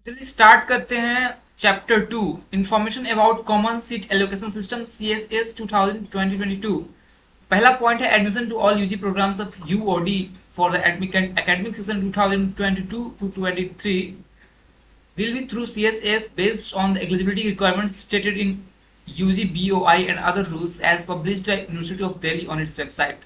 चलिए स्टार्ट करते हैं chapter 2 information about common seat allocation system CSS 2022। पहला पॉइंट है admission to all UG programs of UOD for the academic session 2022 to 23 will be through CSS based on the eligibility requirements stated in UG BOI and other rules as published by University of Delhi on its website।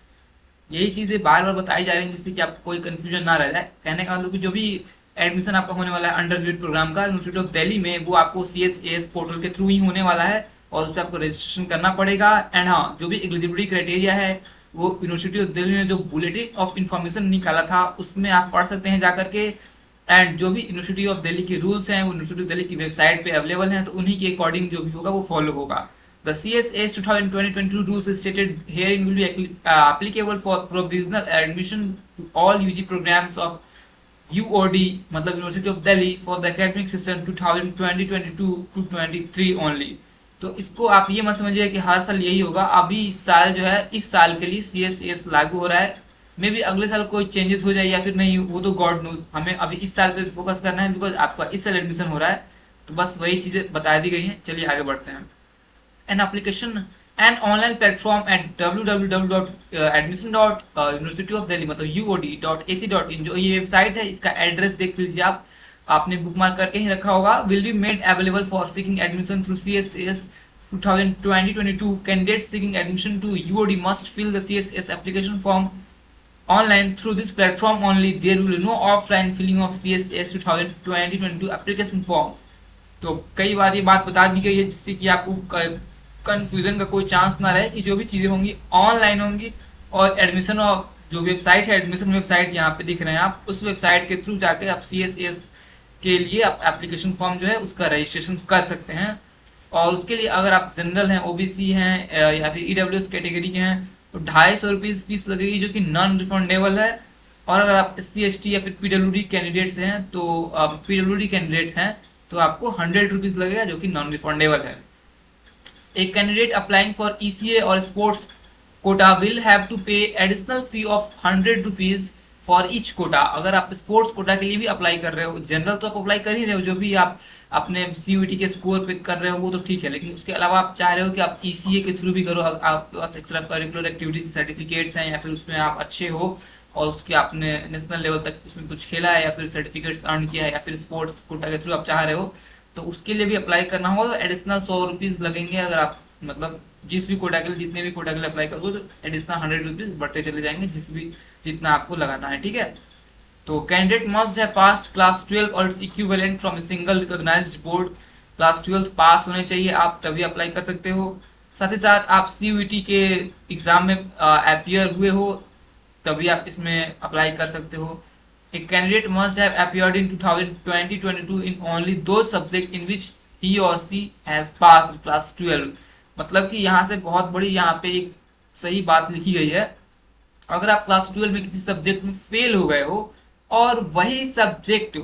यही चीजें बार बार बताई जा रही हैं जिससे कि आपको कोई कंफ्यूजन ना रह जाए। कहने का मतलब कि जो भी एडमिशन आपका होने वाला है अंडर ग्रेजुएट प्रोग्राम का यूनिवर्सिटी ऑफ दिल्ली में, वो आपको CSAS पोर्टल के थ्रू ही होने वाला है और उस पर आपको रजिस्ट्रेशन करना पड़ेगा। एंड हाँ, जो भी एलिजिबिलिटी क्राइटेरिया है वो यूनिवर्सिटी ऑफ दिल्ली ने जो बुलेटिन ऑफ इन्फॉर्मेशन निकाला था उसमें आप पढ़ सकते हैं जाकर के। एंड जो भी यूनिवर्सिटी ऑफ दिल्ली के रूल्स हैं वो यूनिवर्सिटी ऑफ दिल्ली की वेबसाइट पे अवेलेबल हैं, तो उन्हीं के अकॉर्डिंग जो भी होगा वो फॉलो होगा। The CSAS 2022 rules stated herein will be applicable for provisional admission to all UG programs of UOD मतलब University of Delhi for the academic session 2022 to 23 only। तो इसको आप ये मत समझिए कि हर साल यही होगा। अभी इस साल जो है, इस साल के लिए CSAS लागू हो रहा है। मे भी अगले साल कोई चेंजेस हो जाए या फिर नहीं, वो तो गॉड नोज। हमें अभी इस साल पे फोकस करना है बिकॉज आपका इस साल एडमिशन हो रहा है। तो बस वही चीजें बता दी गई हैं। चलिए आगे बढ़ते हैं। an application an online platform at www.admission.universityofdelhi मतलब UOD.ac.in जो ये वेबसाइट है, इसका एड्रेस देख लीजिए आप, आपने बुक मार्क करके ही रखा होगा। will be made available for seeking admission through CSS 2022 candidates seeking admission to UOD must fill the CSS application form online through this platform only। there will be no offline filling of CSS 2022 application form। तो कई बार ये बात बता दी गई है जिससे कि आपको कंफ्यूजन का कोई चांस ना रहे कि जो भी चीजें होंगी ऑनलाइन होंगी। और एडमिशन और जो वेबसाइट है, एडमिशन वेबसाइट यहाँ पे दिख रहे हैं आप, उस वेबसाइट के थ्रू जाके आप CSS के लिए आप एप्लीकेशन फॉर्म जो है उसका रजिस्ट्रेशन कर सकते हैं। और उसके लिए अगर आप जनरल हैं, OBC हैं या फिर EWS कैटेगरी के हैं तो 250 रुपीज फीस लगेगी जो कि नॉन रिफंडेबल है। और अगर आप SC ST या फिर PWD कैंडिडेट्स हैं तो PWD कैंडिडेट्स हैं तो आपको 100 रुपीज लगेगा जो कि नॉन रिफंडेबल है। एक कैंडिडेट अप्लाइंग फॉर ECA और sports quota will have to pay additional fee of 100 rupees for each quota. अगर आप स्पोर्ट्स कोटा के लिए भी अप्लाई कर रहे हो, जनरल तो आप अप्लाई कर ही रहे हो, जो भी आप अपने CUET के स्कोर पे कर रहे हो वो तो ठीक है, लेकिन उसके अलावा आप चाह रहे हो कि आप ECA के थ्रू भी करो, आपके पास एक्स्ट्रा करिकुलर एक्टिविटीज के सर्टिफिकेट्स हैं या फिर उसमें आप अच्छे हो और उसके आपने नेशनल लेवल तक उसमें कुछ खेला है या फिर सर्टिफिकेट्स अर्न किया है या फिर स्पोर्ट्स कोटा के थ्रू आप चाह रहे हो, तो उसके लिए भी अप्लाई करना होगा। तो एडिशनल 100 रुपीज लगेंगे। अगर आप मतलब जिस भी कोटा के लिए, जितने भी कोटा के लिए अप्लाई करोगे तो एडिशनल 100 रुपीज बढ़ते चले जाएंगे जितना आपको लगाना है, ठीक है। तो candidate must have passed class 12 और its equivalent from a single recognized board. Class 12 pass होने चाहिए आप तभी अप्लाई कर सकते हो। साथ ही साथ आप CUET के एग्जाम में अपीयर हुए हो तभी आप इसमें अप्लाई कर सकते हो। A candidate must have appeared in 2022 in only those subjects in which he or she has passed class 12। मतलब कि यहाँ से बहुत बड़ी यहाँ पे एक सही बात लिखी गई है। अगर आप क्लास 12 में किसी सब्जेक्ट में फेल हो गए हो और वही सब्जेक्ट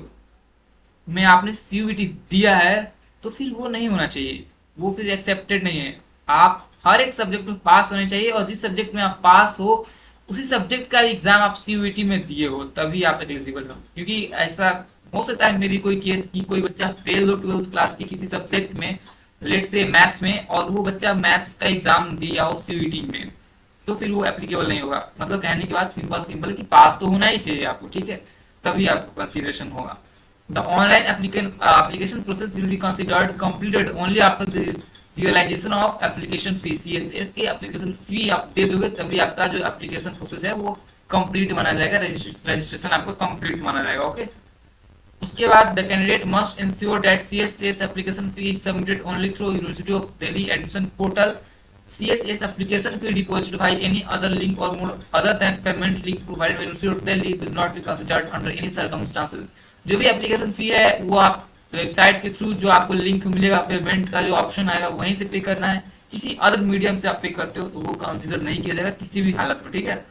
में आपने CUET दिया है तो फिर वो नहीं होना चाहिए, वो फिर एक्सेप्टेड नहीं है। आप हर एक सब्जेक्ट में पास होने चाहिए और जिस सब्जेक्ट में आप पास हो उसी सब्जेक्ट का एग्जाम आप CUET में दिए हो तभी आप एलिजिबल हो। क्योंकि ऐसा हो सकता है मेरी कोई केस की कोई बच्चा फेल हो 12th क्लास की किसी सब्जेक्ट में, लेट से मैथ्स में, और वो बच्चा मैथ्स का एग्जाम दिया हो CUET में, तो फिर वो एप्लीकेबल नहीं होगा। मतलब कहने की बात सिंपल कि पास तो होना ही चाहिए आपको, ठीक है, तभी आपको कंसिडरेशन होगा। The online application process will be considered completed only after the realization of application fee. CSS की एप्लीकेशन फी आप दे दोगे तभी आपका जो एप्लीकेशन प्रोसेस है वो कंप्लीट माना जाएगा, रजिस्ट्रेशन आपका कंप्लीट माना जाएगा, ओके। उसके बाद the candidate must ensure that CSS application fee is submitted only through university of Delhi admission portal. CSS application fee deposited by any other link or mode other than payment link provided by university of Delhi will not be considered under any circumstances. जो भी application fee है वो आप website के through जो आपको link मिलेगा, payment का जो ऑप्शन आएगा वहीं से पे करना है। किसी अदर मीडियम से आप पे करते हो तो वो कंसीडर नहीं किया जाएगा किसी भी हालत में, ठीक है।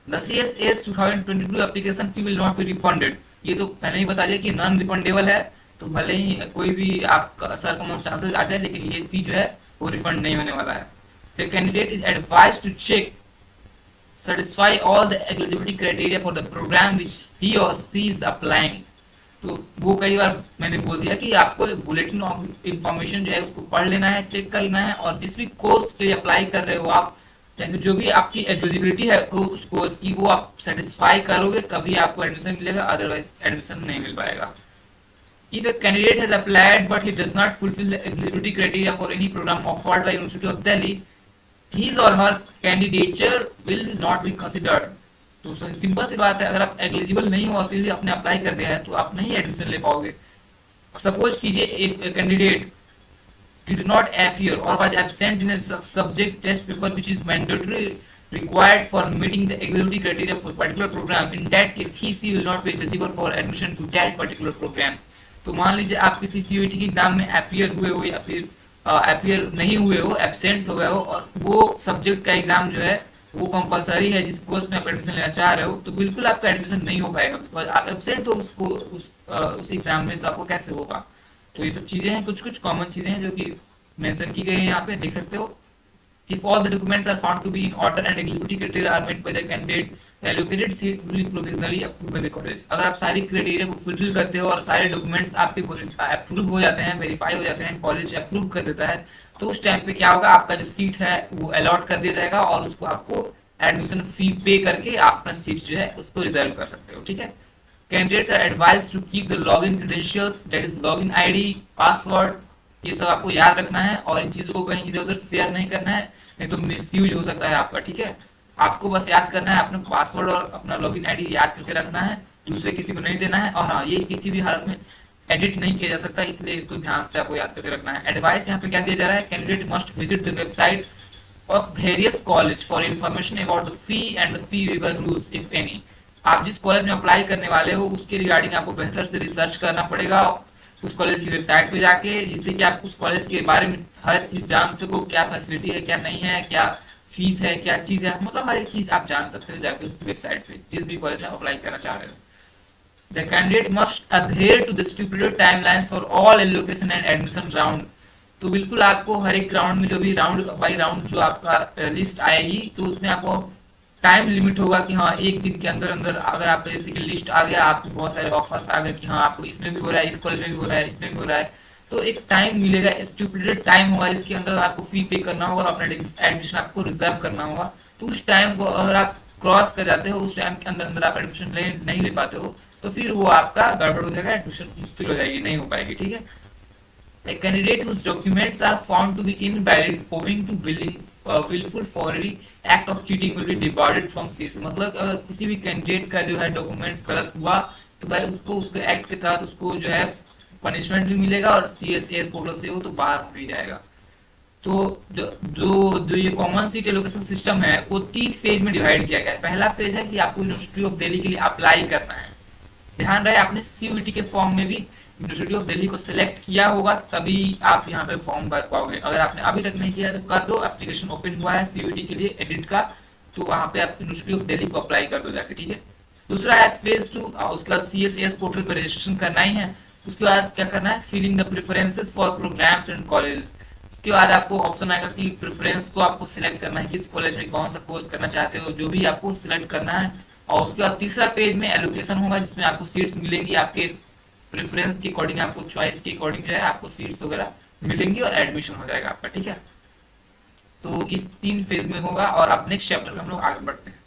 The CSS 2022 application fee will not be refunded. ये तो पहले ही बता दिया कि नॉन रिफंडेबल है, तो भले ही कोई भी आपका सर्कमस्टांसेस आ जाए लेकिन ये फी जो है वो रिफंड नहीं होने वाला है। The candidate is advised to check satisfy all the eligibility criteria for the program which he or she is applying। तो वो कई बार मैंने बोल दिया कि आपको बुलेटिन ऑफ इंफॉर्मेशन जो है उसको पढ़ लेना है, चेक कर लेना है, और जिस भी कोर्स के लिए अप्लाई कर रहे हो आप, या फिर जो भी आपकी एलिजिबिलिटी है उस कोर्स की, वो आप सेटिस्फाई करोगे तभी आपको एडमिशन मिलेगा, अदरवाइज एडमिशन नहीं मिल पाएगा। If a candidate has applied but he does not fulfill the eligibility criteria for any program offered by University of Delhi, his or her candidature will not be considered। तो simple सी बात है, अगर आप eligible नहीं हो और फिर भी आपने अप्लाई कर दिया है तो आप नहीं एडमिशन ले पाओगे। सपोज कीजिए if candidate did not appear or was absent in a subject test paper which is mandatory required for meeting the eligibility criteria for particular program, in that case he will not be eligible for admission to that particular program। तो मान लीजिए आप किसी CUET के exam में appear हुए हो या फिर अपियर नहीं हुए हो, एब्सेंट हो गए हो, और वो सब्जेक्ट का एग्जाम जो है वो कंपलसरी है जिस कोर्स में आप एडमिशन लेना चाह रहे हो, तो बिल्कुल आपका एडमिशन नहीं हो पाएगा, बिकॉज आप एब्सेंट हो उस एग्जाम में, तो आपको कैसे होगा। तो ये सब चीजें हैं, कुछ कुछ कॉमन चीजें हैं जो कि मेंशन की गई है, यहाँ पे देख सकते हो। If all the documents are found to be in order and eligibility criteria are met by the candidate, the allocated seat will be provisionally approved by the college। अगर आप सारी क्राइटेरिया को फुलफिल करते हो और सारे डॉक्यूमेंट्स आपके approve हो जाते हैं, वेरीफाई हो जाते हैं, कॉलेज अप्रूव कर देता है, तो उस टाइम पे क्या होगा, आपका जो सीट है वो अलॉट कर दिया जाएगा और उसको आपको एडमिशन फी पे करके आप अपना सीट जो है उसको रिजर्व कर सकते हो। ठीक है। Candidates are advised to keep the login credentials, that is login ID, password, ये सब आपको याद रखना है और इन चीजों को कहीं इधर उधर शेयर नहीं करना है, नहीं तो मिसयूज हो सकता है आपका। ठीक है। आपको बस याद करना है, अपना पासवर्ड और अपना लॉगिन आईडी याद करके रखना है, दूसरे किसी को नहीं देना है। और हाँ, ये किसी भी हालत में एडिट नहीं किया जा सकता, इसलिए इसको ध्यान से आपको याद करके रखना है। एडवाइस यहाँ पे क्या दिया जा रहा है, candidate must visit the website of various college for information about the fee and the fee waiver rules if any. आप जिस कॉलेज में अप्लाई करने वाले हो उसके रिगार्डिंग आपको बेहतर से रिसर्च करना पड़ेगा उस कॉलेज की वेबसाइट पे जाके, जिससे कि आप उस कॉलेज के बारे में हर चीज जान सको, क्या फैसिलिटी है, क्या नहीं है, क्या फीस है, क्या चीज है, मतलब हर एक चीज आप जान सकते हो जाके उस वेबसाइट पे, जिस भी कॉलेज में अप्लाई करना चाह रहे हो। The candidate must adhere to the stipulated timelines for all allocation and admission round. तो बिल्कुल आपको हर एक राउंड में जो भी राउंड बाई राउंड जो आपका लिस्ट आएगी, तो उसमें आपको टाइम लिमिट होगा कि हाँ एक दिन के अंदर अंदर अगर आपका जैसे कि लिस्ट आ गया, आपको बहुत सारे ऑफर्स आ गए कि हाँ आपको इसमें भी हो रहा है, इस कॉलेज में भी हो रहा है, इसमें भी हो रहा है, तो एक टाइम मिलेगा, स्टिपुलेटेड टाइम होगा जिसके अंदर आपको फी पे करना होगा और अपना एडमिशन आपको रिजर्व करना होगा। तो उस टाइम को अगर आप क्रॉस कर जाते हो, उस टाइम के अंदर अंदर आप एडमिशन नहीं ले पाते हो, तो फिर वो आपका गड़बड़ हो जाएगा, एडमिशन मुश्किल हो जाएगी, नहीं हो पाएगी। ठीक है। A candidate whose documents are found to be invalid owing to willful forgery act of cheating will be debarred from CS। मतलब अगर किसी भी कैंडिडेट का जो है डॉक्यूमेंट्स गलत हुआ तो भाई उसको उसके एक्ट के तहत उसको जो है पनिशमेंट भी मिलेगा और CSAS पोर्टल से वो तो बाहर भी जाएगा। तो जो ये कॉमन सीट एलोकेशन सिस्टम है वो 3 फेज में डिवाइड किया गया है। पहला फेज है कि आपको यूनिवर्सिटी ऑफ दिल्ली के लिए अप्लाई करना है। ध्यान रहे आपने सीयूईटी के फॉर्म में भी यूनिवर्सिटी ऑफ दिल्ली को सिलेक्ट किया होगा, तभी आप यहाँ पे फॉर्म भर पाओगे। अगर आपने अभी तक नहीं किया तो कर दो, एप्लीकेशन ओपन हुआ है सीयूईटी के लिए एडिट का, तो वहाँ पे आप यूनिवर्सिटी ऑफ दिल्ली को अप्लाई कर दो जाके। ठीक है। दूसरा है फेज 2, उसके बाद CSAS पोर्टल पर रजिस्ट्रेशन करना ही है। उसके बाद क्या करना है, filling the preferences for programs and college. उसके बाद आपको ऑप्शन आएगा कि प्रेफरेंस को आपको सिलेक्ट करना है, किस कॉलेज में कौन सा कोर्स करना चाहते हो, जो भी आपको सिलेक्ट करना है। और उसके बाद तीसरा फेज में एलोकेशन होगा जिसमें आपको सीट्स मिलेंगी, आपके प्रेफरेंस के अकॉर्डिंग, आपको चॉइस के अकॉर्डिंग जो है आपको सीट्स वगैरह मिलेंगी और एडमिशन हो जाएगा आपका। ठीक है। तो इस 3 फेज में होगा और अब नेक्स्ट चैप्टर में हम लोग आगे बढ़ते हैं।